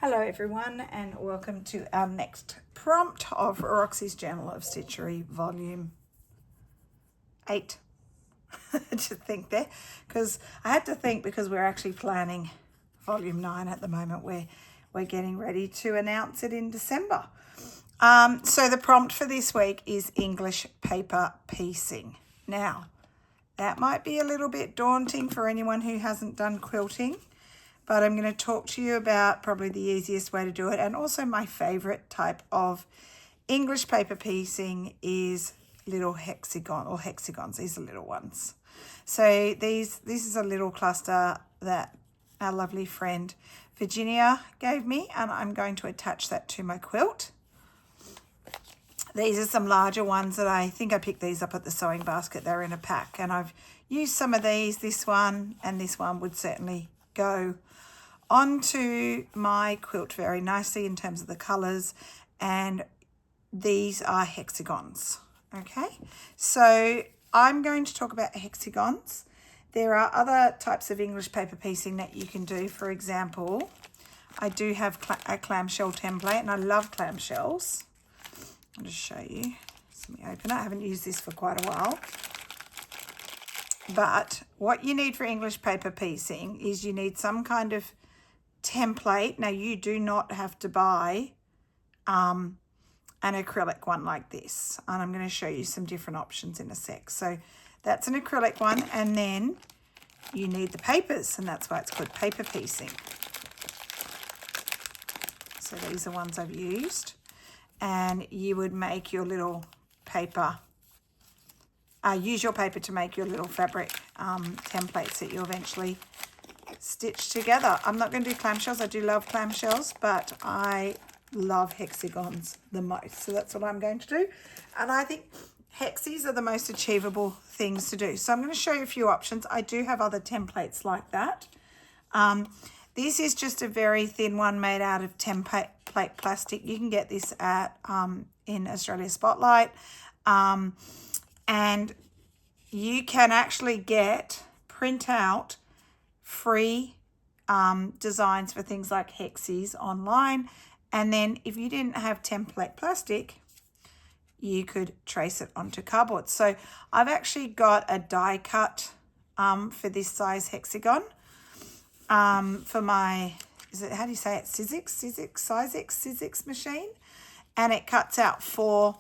Hello everyone and welcome to our next prompt of Roxy's Journal of Stitchery Volume 8. To think there, because I had to think because we're actually planning Volume 9 at the moment where we're getting ready to announce it in December. So the prompt for this week is English paper piecing. Now, that might be a little bit daunting for anyone who hasn't done quilting, but I'm going to talk to you about probably the easiest way to do it, and also my favorite type of English paper piecing is little hexagons. These are little ones. So this is a little cluster that our lovely friend Virginia gave me, and I'm going to attach that to my quilt. These are some larger ones that I think I picked these up at the sewing basket. They're in a pack, and I've used some of these. This one and this one would certainly go onto my quilt very nicely in terms of the colours, and these are hexagons. Okay, so I'm going to talk about hexagons. There are other types of English paper piecing that you can do. For example, I do have a clamshell template, and I love clamshells. I'll just show you. Let me open it. I haven't used this for quite a while. But what you need for English paper piecing is you need some kind of template. Now, you do not have to buy an acrylic one like this, and I'm going to show you some different options in a sec. So that's an acrylic one, and then you need the papers, and that's why it's called paper piecing. So these are ones I've used, and you would make your little paper, use your paper to make your little fabric templates that you eventually stitch together. I'm not going to do clamshells. I do love clamshells, but I love hexagons the most. So that's what I'm going to do. And I think hexies are the most achievable things to do. So I'm going to show you a few options. I do have other templates like that. This is just a very thin one made out of template plastic. You can get this at in Australia Spotlight. And you can actually print out free designs for things like hexies online. And then if you didn't have template plastic, you could trace it onto cardboard. So I've actually got a die cut for this size hexagon for my, how do you say it? Sizzix machine. And it cuts out 4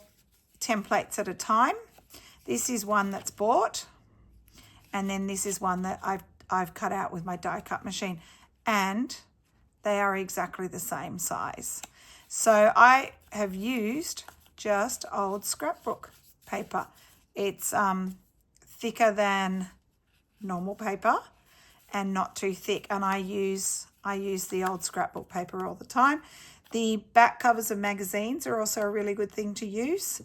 templates at a time. This is one that's bought, and then this is one that I've cut out with my die cut machine, and they are exactly the same size. So I have used just old scrapbook paper. It's thicker than normal paper and not too thick, and I use the old scrapbook paper all the time. The back covers of magazines are also a really good thing to use.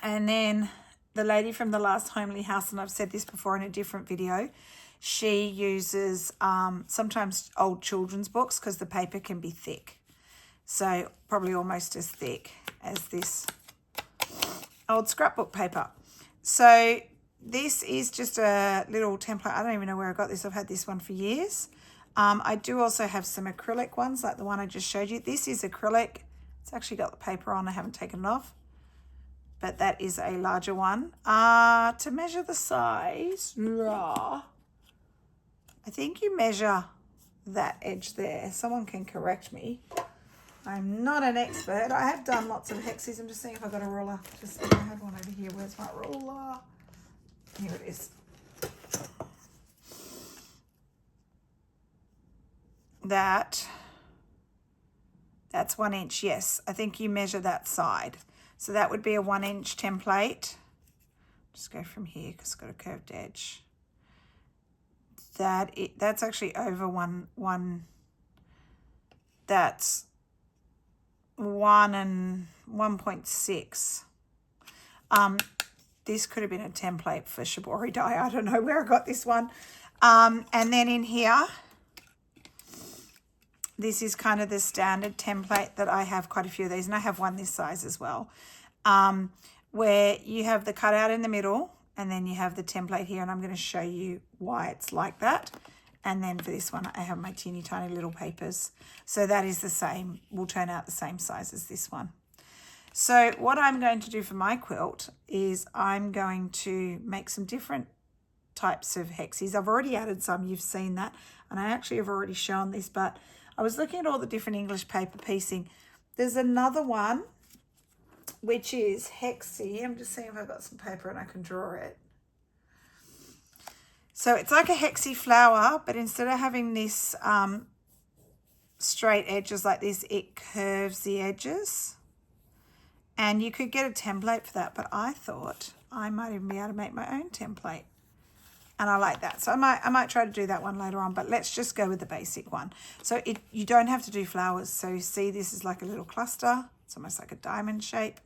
And then the lady from the last homely house, and I've said this before in a different video, she uses sometimes old children's books because the paper can be thick. So probably almost as thick as this old scrapbook paper. So this is just a little template. I don't even know where I got this. I've had this one for years. I do also have some acrylic ones like the one I just showed you. This is acrylic. It's actually got the paper on. I haven't taken it off. But that is a larger one. To measure the size, I think you measure that edge there. Someone can correct me. I'm not an expert. I have done lots of hexies. I'm just seeing if I've got a ruler. I had one over here. Where's my ruler? Here it is. That's 1 inch. Yes, I think you measure that side. So that would be a 1 inch template. Just go from here because it's got a curved edge. That's actually over one. That's 1 and 1.6. This could have been a template for shibori dye. I don't know where I got this one. And then in here, this is kind of the standard template that I have quite a few of these, and I have one this size as well, where you have the cutout in the middle, and then you have the template here, and I'm going to show you why it's like that. And then for this one, I have my teeny tiny little papers. So that is the same, will turn out the same size as this one. So what I'm going to do for my quilt is I'm going to make some different types of hexies. I've already added some, you've seen that. And I actually have already shown this, but I was looking at all the different English paper piecing. There's another one, which is hexie. I'm just seeing if I've got some paper and I can draw it. So it's like a hexie flower, but instead of having this straight edges like this, it curves the edges. And you could get a template for that, but I thought I might even be able to make my own template. And I like that. So I might try to do that one later on, but let's just go with the basic one. So you don't have to do flowers. So you see this is like a little cluster. It's almost like a diamond shape.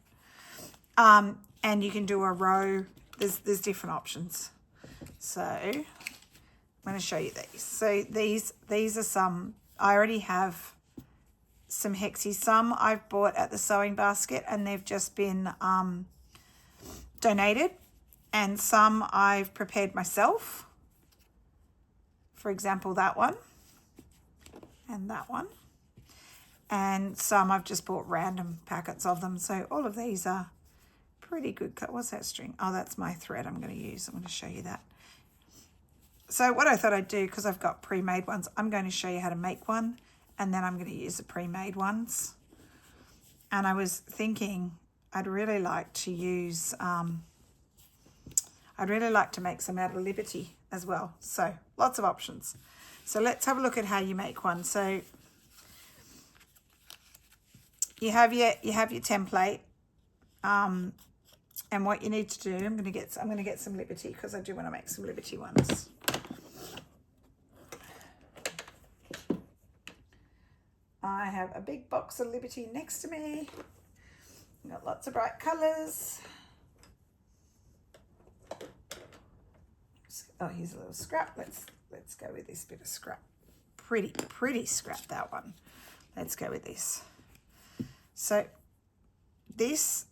And you can do a row. There's different options. So I'm going to show you these. So these are some, I already have some hexies. Some I've bought at the sewing basket and they've just been donated. And some I've prepared myself. For example, that one and that one. And some I've just bought random packets of them. So all of these are pretty good. What's that string? Oh, that's my thread I'm going to use. I'm going to show you that. So what I thought I'd do, because I've got pre-made ones, I'm going to show you how to make one. And then I'm going to use the pre-made ones. And I was thinking I'd really like to use... I'd really like to make some out of Liberty as well. So lots of options. So let's have a look at how you make one. So you have your template, and what you need to do, I'm going to get some Liberty because I do want to make some Liberty ones. I have a big box of Liberty next to me. I've got lots of bright colours. Oh, here's a little scrap. Let's go with this bit of scrap. Pretty scrap, that one. Let's go with this. So this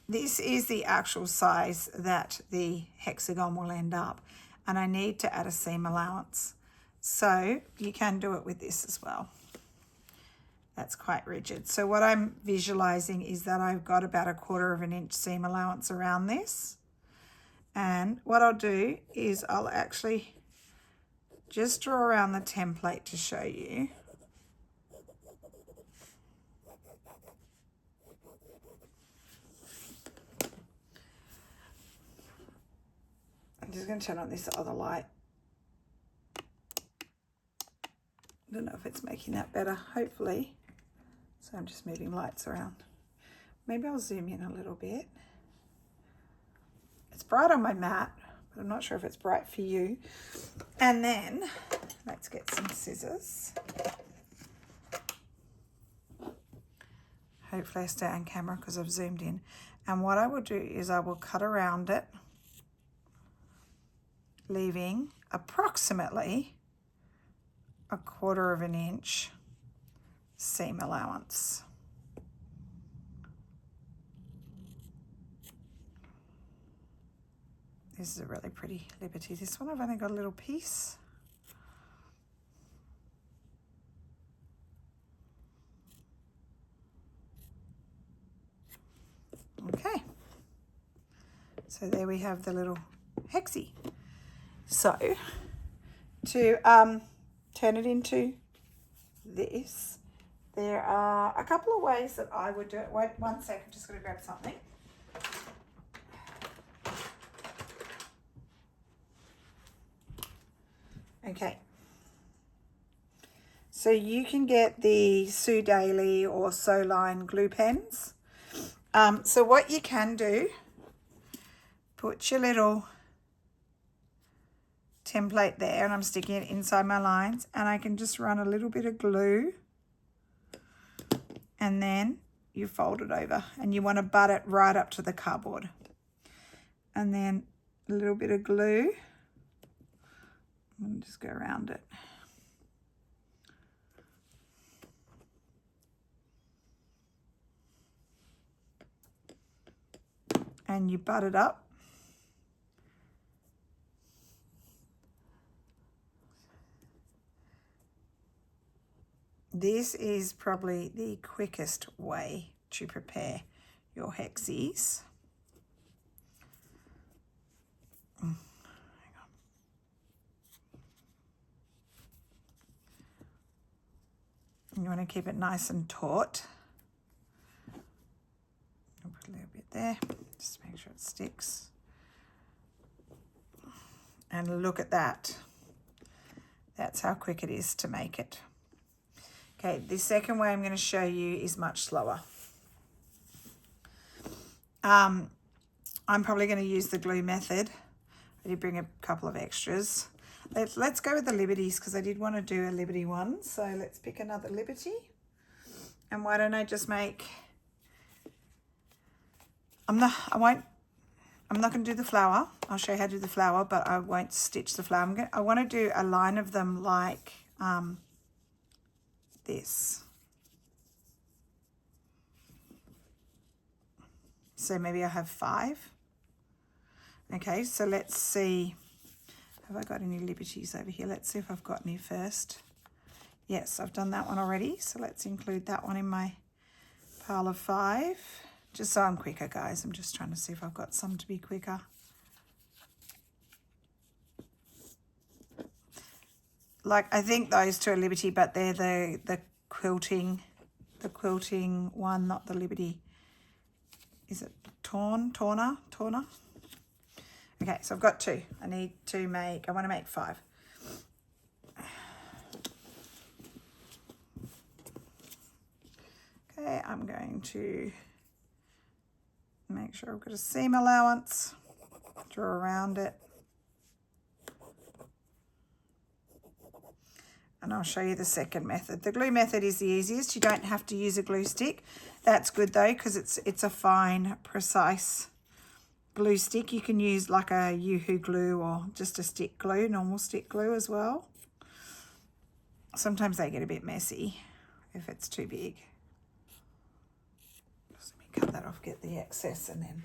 is the actual size that the hexagon will end up. And I need to add a seam allowance. So you can do it with this as well. That's quite rigid. So what I'm visualizing is that I've got about 1/4 inch seam allowance around this. And what I'll do is I'll actually just draw around the template to show you. I'm just going to turn on this other light. I don't know if it's making that better, hopefully. So I'm just moving lights around. Maybe I'll zoom in a little bit. It's bright on my mat, but I'm not sure if it's bright for you. And then let's get some scissors. Hopefully I stay on camera because I've zoomed in. And what I will do is I will cut around it, leaving approximately 1/4 inch seam allowance. This is a really pretty Liberty. This one I've only got a little piece. Okay. So there we have the little hexie. So to turn it into this, there are a couple of ways that I would do it. Wait 1 second, I'm just going to grab something. Okay. So you can get the Sue Daily or Sew Line glue pens. So what you can do, put your little template there, and I'm sticking it inside my lines, and I can just run a little bit of glue, and then you fold it over, and you want to butt it right up to the cardboard, and then a little bit of glue, and just go around it. And you butt it up, This is probably the quickest way to prepare your hexies. You want to keep it nice and taut. I'll put a little bit there, just make sure it sticks. And look at that. That's how quick it is to make it. Okay, the second way I'm going to show you is much slower. I'm probably going to use the glue method. I did bring a couple of extras. Let's go with the Liberties because I did want to do a Liberty one. So let's pick another Liberty. And why don't I just make... I'm not going to do the flower. I'll show you how to do the flower, but I won't stitch the flower. I want to do a line of them like this. So maybe I have 5. Okay, so let's see. Have I got any Liberties over here? Let's see if I've got any first. Yes, I've done that one already. So let's include that one in my pile of 5. Just so I'm quicker, guys. I'm just trying to see if I've got some to be quicker. Like, I think those two are Liberty, but they're the quilting one, not the Liberty. Is it Torner? Okay, so I've got 2. I want to make 5. Okay, I'm going to make sure I've got a seam allowance, draw around it. And I'll show you the second method. The glue method is the easiest. You don't have to use a glue stick. That's good though, because it's a fine, precise glue stick. You can use like a Yoo-hoo glue or just a stick glue, normal stick glue as well. Sometimes they get a bit messy if it's too big. Just let me cut that off, get the excess, and then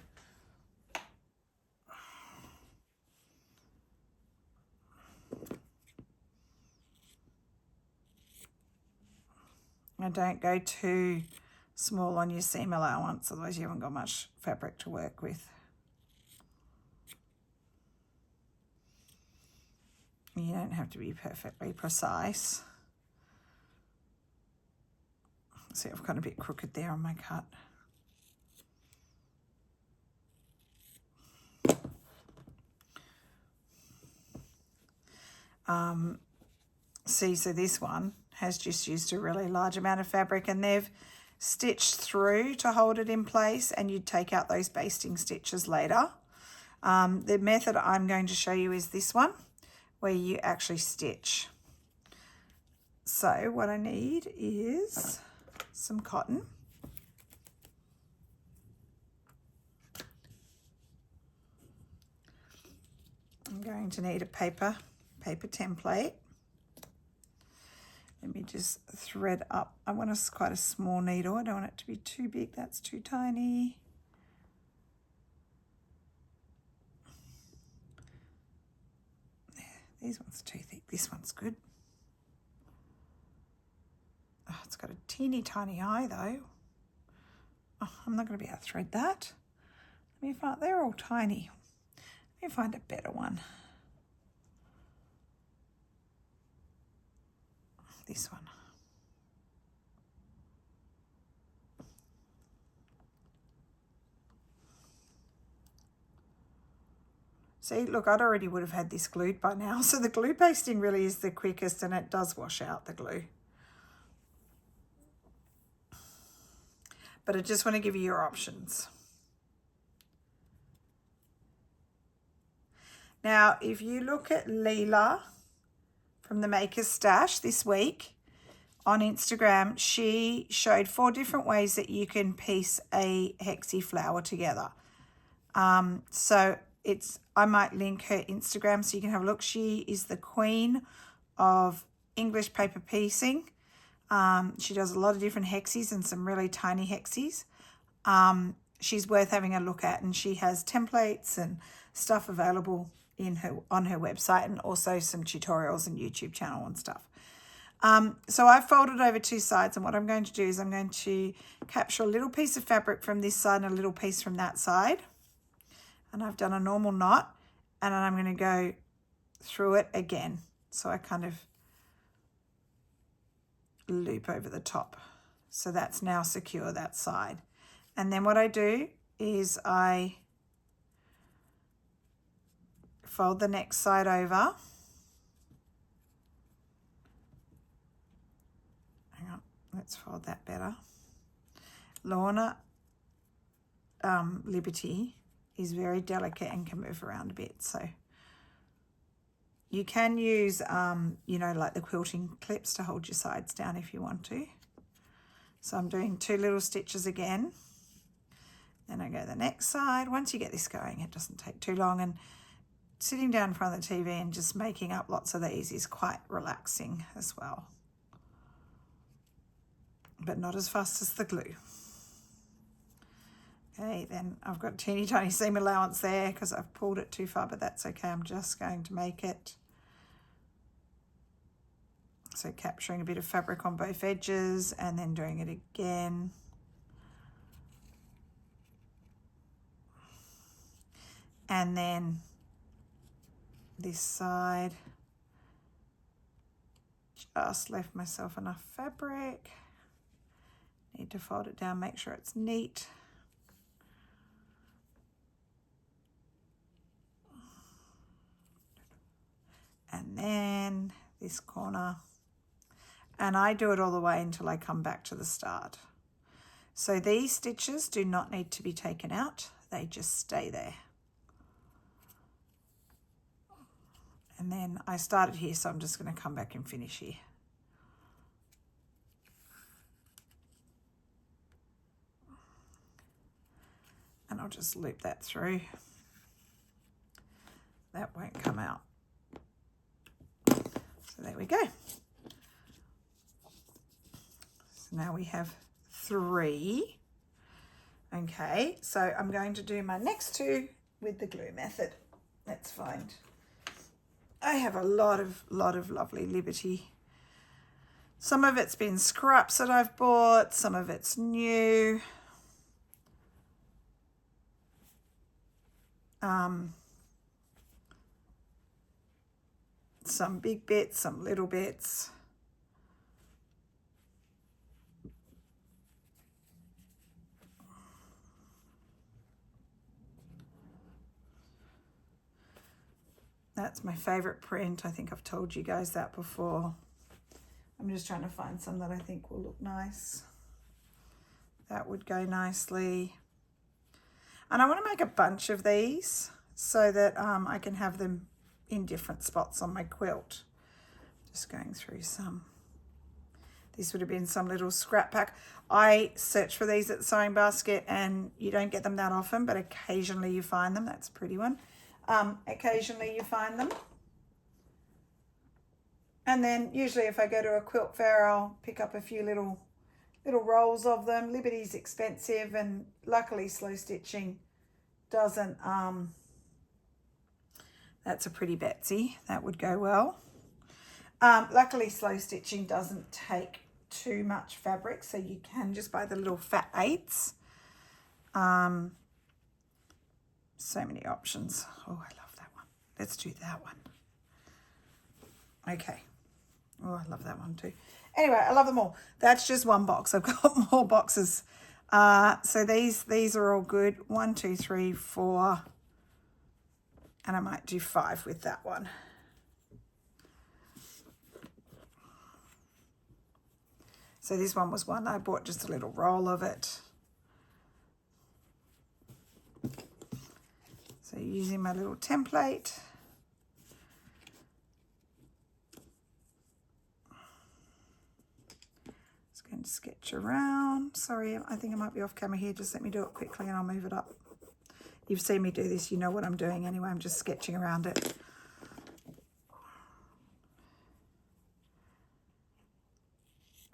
and don't go too small on your seam allowance, otherwise you haven't got much fabric to work with. You don't have to be perfectly precise. See, I've got a bit crooked there on my cut. See, so this one has just used a really large amount of fabric, and they've stitched through to hold it in place, and you'd take out those basting stitches later. The method I'm going to show you is this one, where you actually stitch. So what I need is some cotton. I'm going to need a paper template. Let me just thread up. I want quite a small needle. I don't want it to be too big. That's too tiny. These ones are too thick. This one's good. Oh, it's got a teeny tiny eye though. Oh, I'm not going to be able to thread that. Let me find, they're all tiny. Let me find a better one. This one. See, look, I'd already would have had this glued by now. So the glue pasting really is the quickest, and it does wash out the glue. But I just want to give you your options. Now, if you look at Leela from the Maker's Stash this week on Instagram, she showed 4 different ways that you can piece a hexie flower together. So I might link her Instagram so you can have a look. She is the queen of English paper piecing. She does a lot of different hexies and some really tiny hexies. She's worth having a look at, and she has templates and stuff available on her website, and also some tutorials and YouTube channel and stuff. So I've folded over 2 sides, and what I'm going to do is I'm going to capture a little piece of fabric from this side and a little piece from that side. And I've done a normal knot, and then I'm going to go through it again. So I kind of loop over the top. So that's now secure, that side. And then what I do is I fold the next side over. Hang on, let's fold that better. Lorna Liberty is very delicate and can move around a bit. So you can use, you know, like the quilting clips to hold your sides down if you want to. So I'm doing 2 little stitches again. Then I go the next side. Once you get this going, it doesn't take too long. And sitting down in front of the TV and just making up lots of these is quite relaxing as well. But not as fast as the glue. Okay, then I've got teeny tiny seam allowance there because I've pulled it too far, but that's okay. I'm just going to make it. So capturing a bit of fabric on both edges and then doing it again. And then this side, just left myself enough fabric. Need to fold it down, make sure it's neat. And then this corner. And I do it all the way until I come back to the start. So these stitches do not need to be taken out. They just stay there. And then I started here, so I'm just going to come back and finish here. And I'll just loop that through. That won't come out. So there we go. So now we have 3. Okay, so I'm going to do my next 2 with the glue method. Let's find. I have a lot of lovely Liberty. Some of it's been scraps that I've bought, some of it's new. Some big bits, some little bits. That's my favorite print. I think I've told you guys that before. I'm just trying to find some that I think will look nice. That would go nicely. And I want to make a bunch of these so that I can have them in different spots on my quilt. Just going through some. This would have been some little scrap pack. I search for these at the Sewing Basket and you don't get them that often, but occasionally you find them. That's a pretty one. Occasionally you find them. And then usually if I go to a quilt fair, I'll pick up a few little rolls of them. Liberty's expensive, and luckily Slow Stitching doesn't, that's a pretty Betsy. That would go well. Luckily Slow Stitching doesn't take too much fabric, so you can just buy the little fat 8s. So many options. Oh, I love that one. Let's do that one. Okay. Oh, I love that one too. Anyway, I love them all. That's just one box. I've got more boxes. So these are all good. 1, 2, 3, 4. And I might do 5 with that one. So this one was one I bought just a little roll of it. So using my little template. Just going to sketch around. Sorry, I think I might be off camera here. Just let me do it quickly and I'll move it up. You've seen me do this. You know what I'm doing anyway. I'm just sketching around it.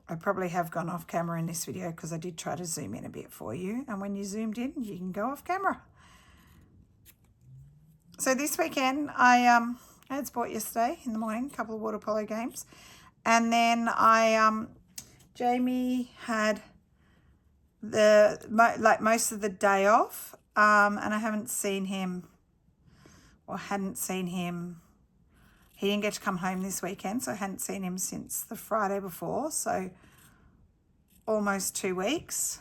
I probably have gone off camera in this video because I did try to zoom in a bit for you. And when you zoomed in, you can go off camera. So this weekend, I had sport yesterday in the morning, a couple of water polo games. And then Jamie had most of the day off, and I haven't seen him, or hadn't seen him. He didn't get to come home this weekend, so I hadn't seen him since the Friday before, so almost 2 weeks.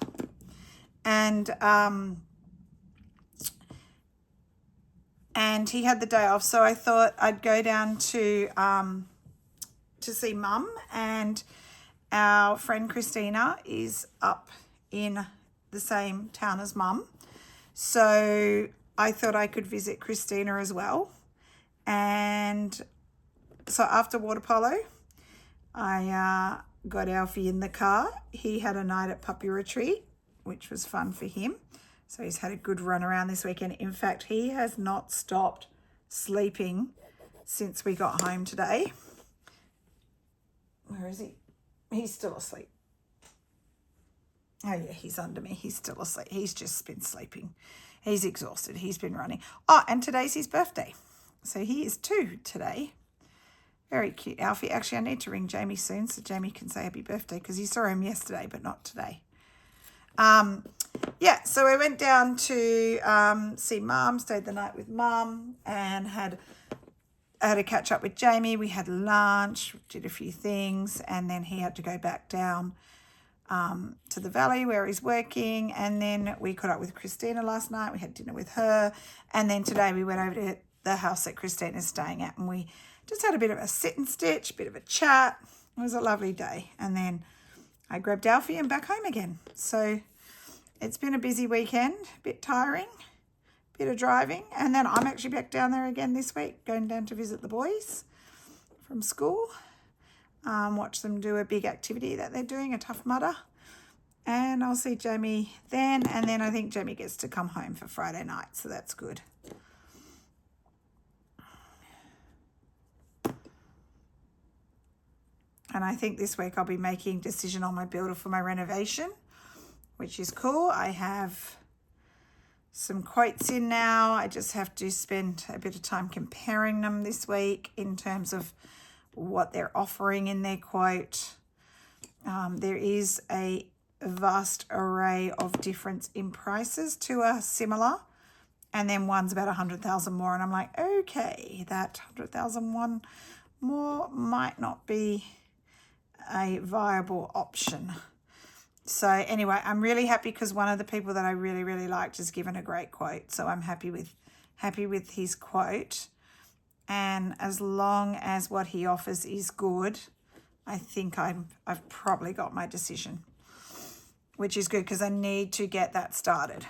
And he had the day off, so I thought I'd go down to see Mum, and our friend Christina is up in the same town as Mum. So I thought I could visit Christina as well. And so after water polo, I got Alfie in the car. He had a night at puppy retreat, which was fun for him. So he's had a good run around this weekend. In fact, he has not stopped sleeping since we got home today. Where is he? He's still asleep. Oh yeah, he's under me. He's still asleep. He's just been sleeping. He's exhausted. He's been running. Oh, and today's his birthday. So he is 2 today. Very cute, Alfie. Actually, I need to ring Jamie soon so Jamie can say happy birthday, because he saw him yesterday, but not today. Yeah, so we went down to see Mum, stayed the night with Mum, and I had to catch up with Jamie. We had lunch, did a few things, and then he had to go back down to the valley where he's working. And then we caught up with Christina last night. We had dinner with her. And then today we went over to the house that Christina's staying at, and we just had a bit of a sit and stitch, a bit of a chat. It was a lovely day. And then I grabbed Alfie and back home again. So it's been a busy weekend, a bit tiring, a bit of driving. And then I'm actually back down there again this week, going down to visit the boys from school. Watch them do a big activity that they're doing, a Tough Mudder. And I'll see Jamie then. And then I think Jamie gets to come home for Friday night, so that's good. And I think this week I'll be making a decision on my builder for my renovation, which is cool. I have some quotes in now. I just have to spend a bit of time comparing them this week in terms of what they're offering in their quote. There is a vast array of difference in prices. 2 are similar, and then one's about 100,000 more. And I'm like, okay, that 100,000 one more might not be a viable option. So anyway, I'm really happy because one of the people that I really, really liked has given a great quote. So I'm happy with his quote. And as long as what he offers is good, I think I've probably got my decision, which is good because I need to get that started.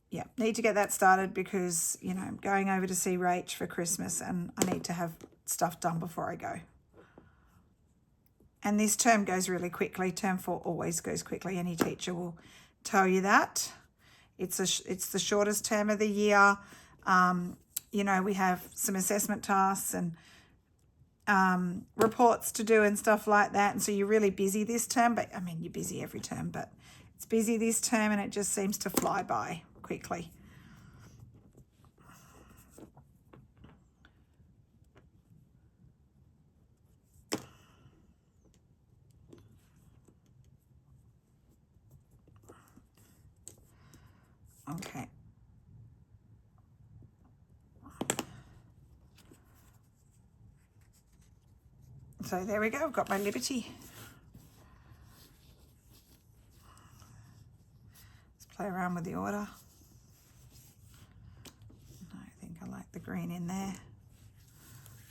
Yeah, need to get that started because, you know, I'm going over to see Rach for Christmas and I need to have stuff done before I go. And this term goes really quickly. Term 4 always goes quickly. Any teacher will tell you that. It's the shortest term of the year. You know, we have some assessment tasks and reports to do and stuff like that. And so you're really busy this term. But, I mean, you're busy every term, but it's busy this term and it just seems to fly by quickly. Okay. So there we go. I've got my Liberty. Let's play around with the order. I think I like the green in there.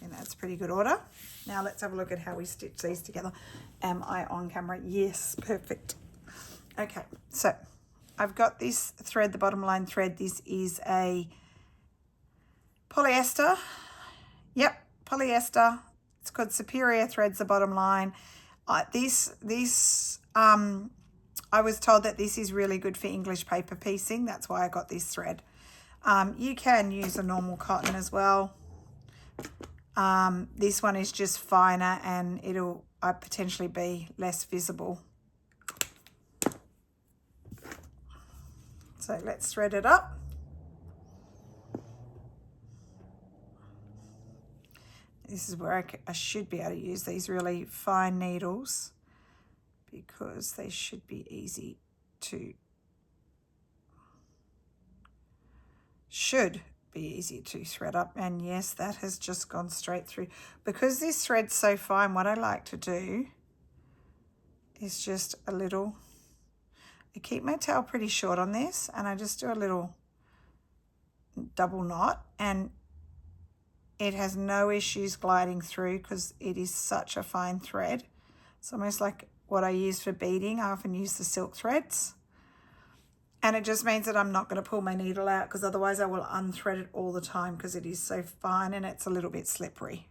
And that's pretty good order. Now let's have a look at how we stitch these together. Am I on camera? Yes, perfect. Okay, so I've got this thread, the bottom line thread. This is a polyester. Yep, polyester. It's called Superior Threads, the bottom line. I was told that this is really good for English paper piecing. That's why I got this thread. You can use a normal cotton as well. This one is just finer and it'll potentially be less visible. So let's thread it up. This is where I should be able to use these really fine needles because they should be easy to thread up. And yes, that has just gone straight through. Because this thread's so fine, what I like to do is just a little, I keep my tail pretty short on this and I just do a little double knot, and it has no issues gliding through because it is such a fine thread. It's almost like what I use for beading. I often use the silk threads. And it just means that I'm not going to pull my needle out because otherwise I will unthread it all the time because it is so fine and it's a little bit slippery.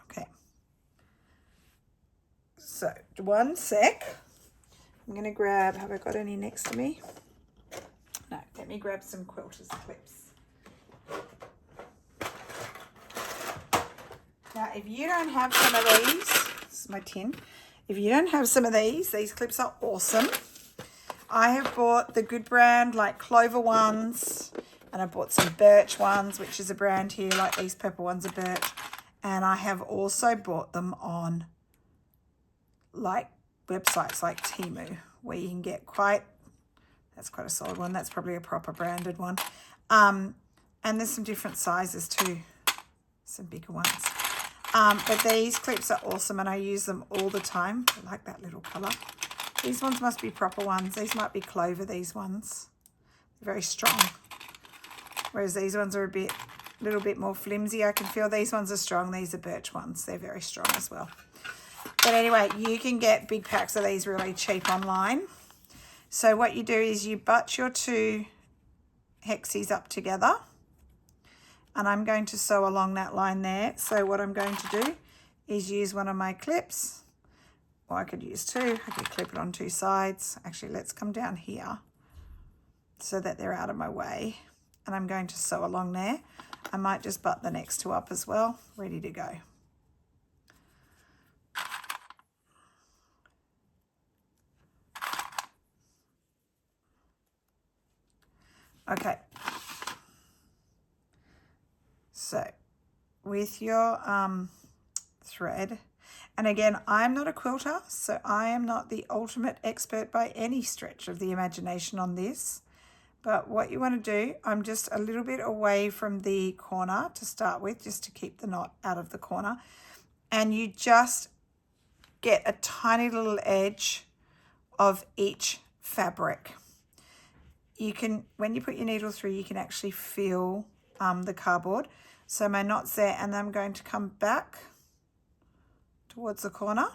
Okay. So, one sec. I'm going to grab, have I got any next to me? No, let me grab some quilters clips. Now, if you don't have some of these, this is my tin. If you don't have some of these clips are awesome. I have bought the good brand, like Clover ones, and I bought some Birch ones, which is a brand here, like these purple ones are Birch. And I have also bought them on like websites like Temu, where you can get that's quite a solid one. That's probably a proper branded one. And there's some different sizes too, some bigger ones. But these clips are awesome and I use them all the time. I like that little colour. These ones must be proper ones. These might be Clover, these ones. They're very strong. Whereas these ones are a little bit more flimsy. I can feel these ones are strong. These are Birch ones. They're very strong as well. But anyway, you can get big packs of these really cheap online. So what you do is you butt your two hexies up together. And I'm going to sew along that line there. So what I'm going to do is use one of my clips, or I could use two. I could clip it on two sides. Actually, let's come down here so that they're out of my way. And I'm going to sew along there. I might just butt the next two up as well, ready to go. Okay. So with your thread, and again, I'm not a quilter, so I am not the ultimate expert by any stretch of the imagination on this. But what you want to do, I'm just a little bit away from the corner to start with, just to keep the knot out of the corner. And you just get a tiny little edge of each fabric. You can, when you put your needle through, you can actually feel the cardboard. So my knot's there, and I'm going to come back towards the corner.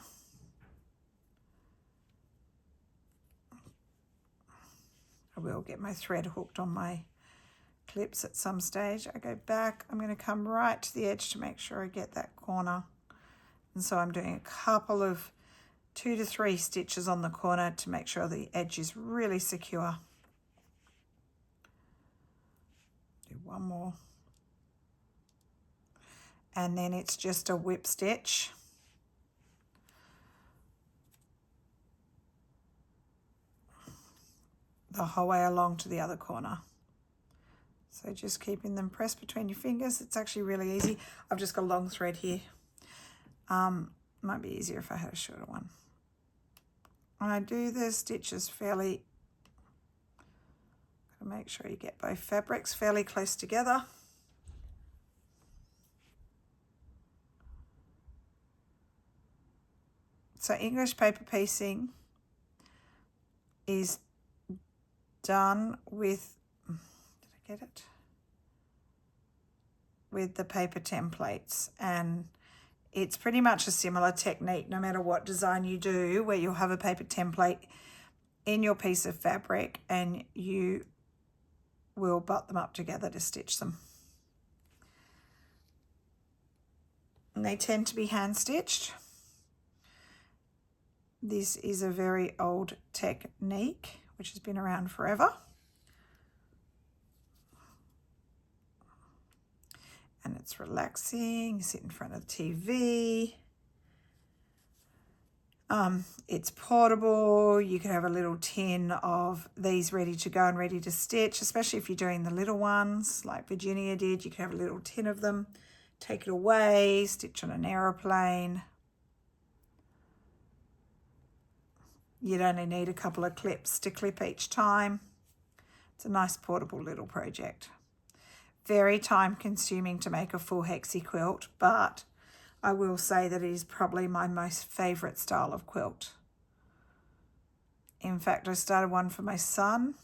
I will get my thread hooked on my clips at some stage. I go back, I'm going to come right to the edge to make sure I get that corner. And so I'm doing a couple of 2 to 3 stitches on the corner to make sure the edge is really secure. Do one more. And then it's just a whip stitch. The whole way along to the other corner. So just keeping them pressed between your fingers. It's actually really easy. I've just got a long thread here. Might be easier if I had a shorter one. And I do the stitches fairly, gotta make sure you get both fabrics fairly close together. So English paper piecing is done with, did I get it? With the paper templates, and it's pretty much a similar technique no matter what design you do, where you'll have a paper template in your piece of fabric and you will butt them up together to stitch them. And they tend to be hand stitched. This is a very old technique which has been around forever. And it's relaxing. You sit in front of the TV. It's portable. You can have a little tin of these ready to go and ready to stitch, especially if you're doing the little ones like Virginia did. You can have a little tin of them, take it away, stitch on an aeroplane. You'd only need a couple of clips to clip each time. It's a nice portable little project. Very time consuming to make a full hexie quilt, but I will say that it is probably my most favourite style of quilt. In fact, I started one for my son.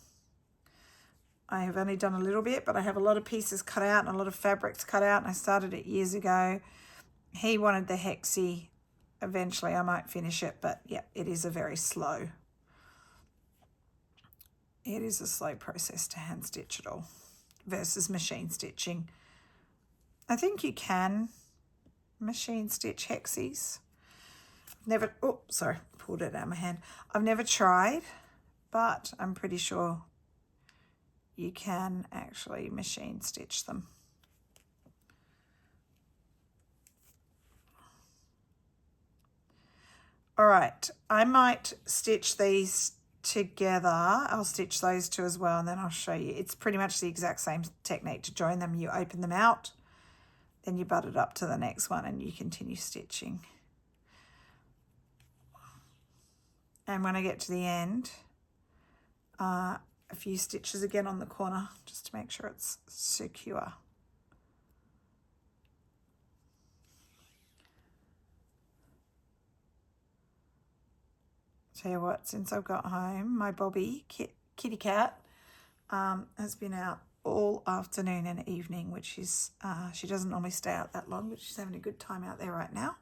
I have only done a little bit, but I have a lot of pieces cut out and a lot of fabrics cut out, and I started it years ago. He wanted the hexie. Eventually I might finish it, but yeah, it is a very slow. It is a slow process to hand stitch it all versus machine stitching. I think you can machine stitch hexies. Never, oh, sorry, pulled it out of my hand. I've never tried, but I'm pretty sure you can actually machine stitch them. All right, I might stitch these together. I'll stitch those two as well, and then I'll show you. It's pretty much the exact same technique to join them. You open them out, then you butt it up to the next one and you continue stitching. And when I get to the end, a few stitches again on the corner just to make sure it's secure. Tell you what, since I've got home, my Bobby, kitty cat, has been out all afternoon and evening, which is, she doesn't normally stay out that long, but she's having a good time out there right now.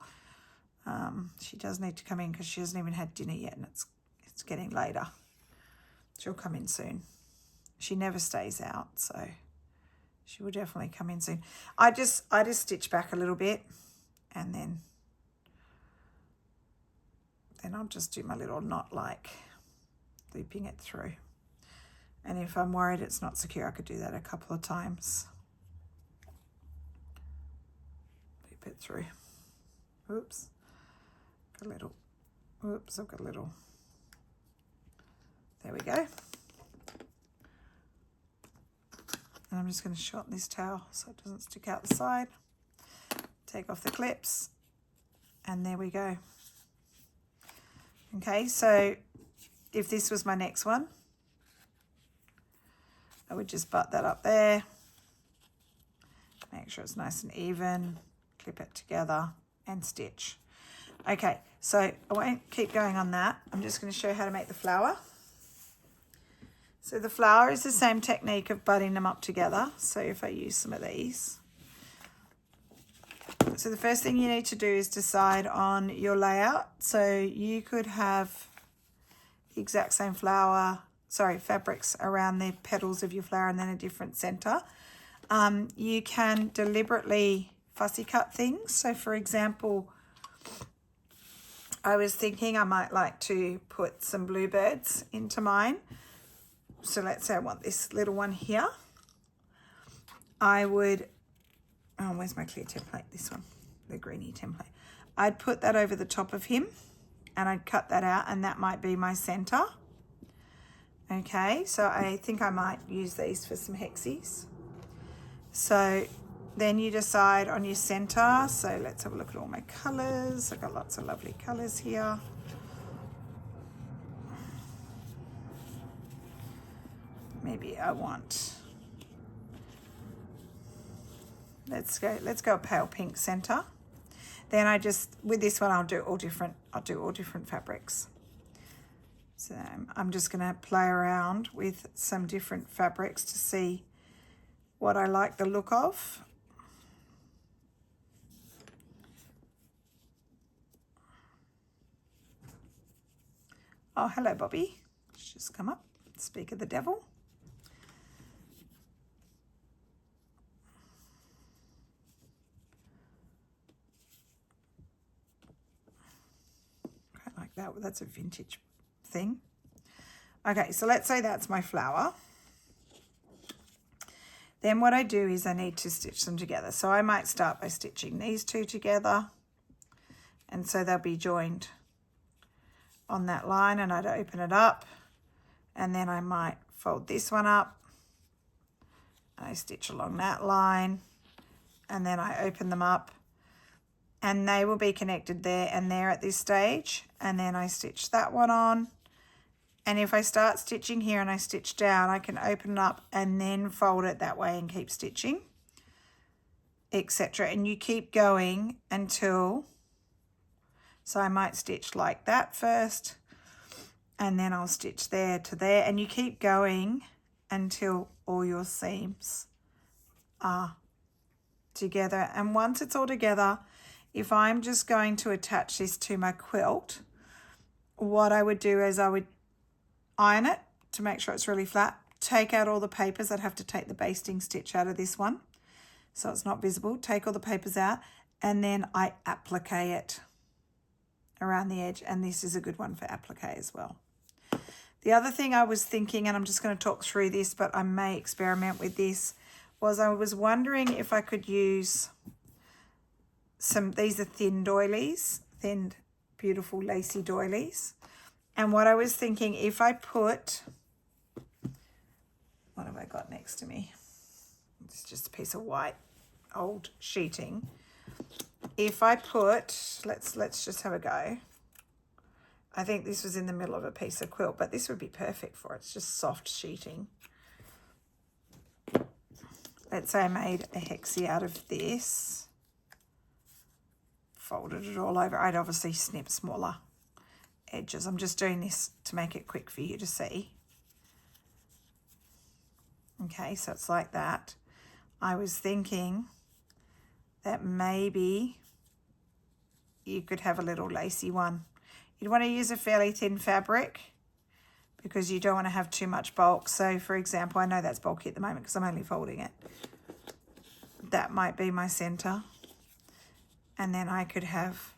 She does need to come in because she hasn't even had dinner yet, and it's getting later. She'll come in soon. She never stays out, so she will definitely come in soon. I just stitch back a little bit, and then I'll just do my little knot, like looping it through. And if I'm worried it's not secure, I could do that a couple of times. Loop it through. Oops. Got a little. Oops, I've got a little. There we go. And I'm just going to shorten this towel so it doesn't stick out the side. Take off the clips. And there we go. Okay, so if this was my next one, I would just butt that up there, make sure it's nice and even, clip it together and stitch. Okay, so I won't keep going on that. I'm just going to show you how to make the flower. So the flower is the same technique of butting them up together. So if I use some of these. So the first thing you need to do is decide on your layout. So you could have the exact same fabrics around the petals of your flower and then a different center. You can deliberately fussy cut things. So for example, I was thinking I might like to put some bluebirds into mine. So let's say I want this little one here. I would, oh, where's my clear template? This one, the greeny template. I'd put that over the top of him and I'd cut that out, and that might be my center. Okay, so I think I might use these for some hexies. So then you decide on your center. So let's have a look at all my colors. I've got lots of lovely colors here. Maybe I want, let's go a pale pink center. Then I just, with this one, I'll do all different fabrics. So I'm just going to play around with some different fabrics to see what I like the look of. Oh, hello, Bobby. She's just come up. Speak of the devil. Quite like that. Well, that's a vintage thing. Okay, so let's say that's my flower. Then what I do is I need to stitch them together. So I might start by stitching these two together, and so they'll be joined on that line and I'd open it up, and then I might fold this one up. I stitch along that line, and then I open them up, and they will be connected there and there at this stage, and then I stitch that one on. And if I start stitching here and I stitch down, I can open it up and then fold it that way and keep stitching, etc. And you keep going until, so I might stitch like that first, and then I'll stitch there to there, and you keep going until all your seams are together. And once it's all together, if I'm just going to attach this to my quilt, what I would do is I would iron it to make sure it's really flat, take out all the papers. I'd have to take the basting stitch out of this one so it's not visible, take all the papers out, and then I applique it around the edge, and this is a good one for applique as well. The other thing I was thinking, and I'm just going to talk through this, but I may experiment with this, was I was wondering if I could use some, these are thin doilies, thin, beautiful lacy doilies. And what I was thinking, if I put, what have I got next to me? It's just a piece of white old sheeting. If I put, let's just have a go. I think this was in the middle of a piece of quilt, but this would be perfect for it. It's just soft sheeting. Let's say I made a hexie out of this, folded it all over. I'd obviously snip smaller edges. I'm just doing this to make it quick for you to see. Okay, so it's like that. I was thinking that maybe you could have a little lacy one. You'd want to use a fairly thin fabric because you don't want to have too much bulk. So for example, I know that's bulky at the moment because I'm only folding it. That might be my center. And then I could have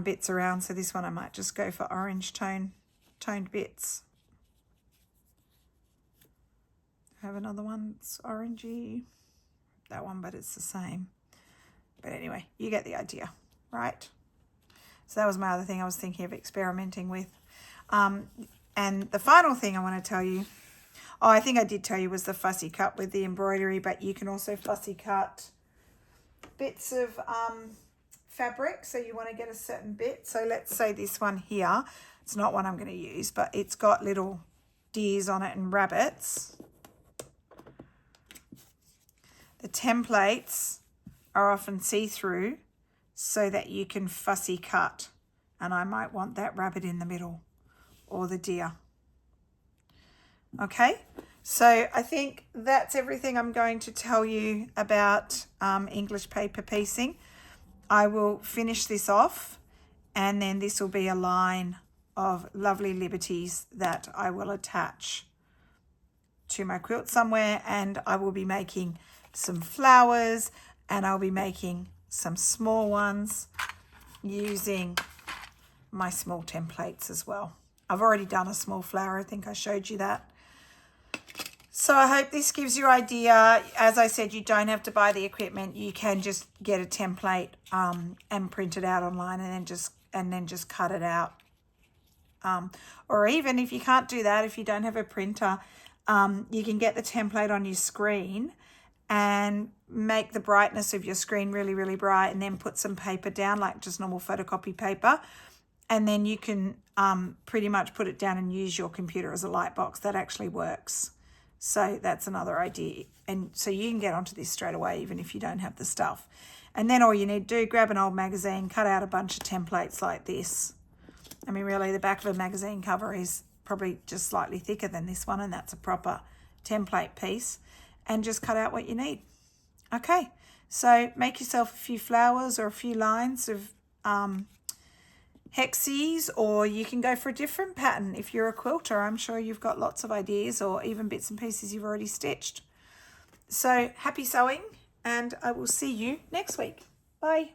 bits around. So this one I might just go for orange toned bits. I have another one that's orangey. That one, but it's the same. But anyway, you get the idea, right? So that was my other thing I was thinking of experimenting with. And the final thing I want to tell you, oh, I think I did tell you, was the fussy cut with the embroidery, but you can also fussy cut bits of fabric. So you want to get a certain bit. So let's say this one here, it's not one I'm going to use, but it's got little deers on it and rabbits. The templates are often see-through so that you can fussy cut, and I might want that rabbit in the middle or the deer. Okay, so I think that's everything I'm going to tell you about English paper piecing. I will finish this off, and then this will be a line of lovely liberties that I will attach to my quilt somewhere, and I will be making some flowers, and I'll be making some small ones using my small templates as well. I've already done a small flower. I think I showed you that. So I hope this gives you an idea. As I said, you don't have to buy the equipment. You can just get a template and print it out online, and then just cut it out. Or even if you can't do that, if you don't have a printer, you can get the template on your screen and make the brightness of your screen really, really bright, and then put some paper down, like just normal photocopy paper. And then you can pretty much put it down and use your computer as a light box. That actually works. So that's another idea. And so you can get onto this straight away, even if you don't have the stuff. And then all you need to do, grab an old magazine, cut out a bunch of templates like this. I mean, really, the back of a magazine cover is probably just slightly thicker than this one, and that's a proper template piece. And just cut out what you need. Okay, so make yourself a few flowers or a few lines of hexies, or you can go for a different pattern. If you're a quilter, I'm sure you've got lots of ideas, or even bits and pieces you've already stitched. So happy sewing, and I will see you next week. Bye.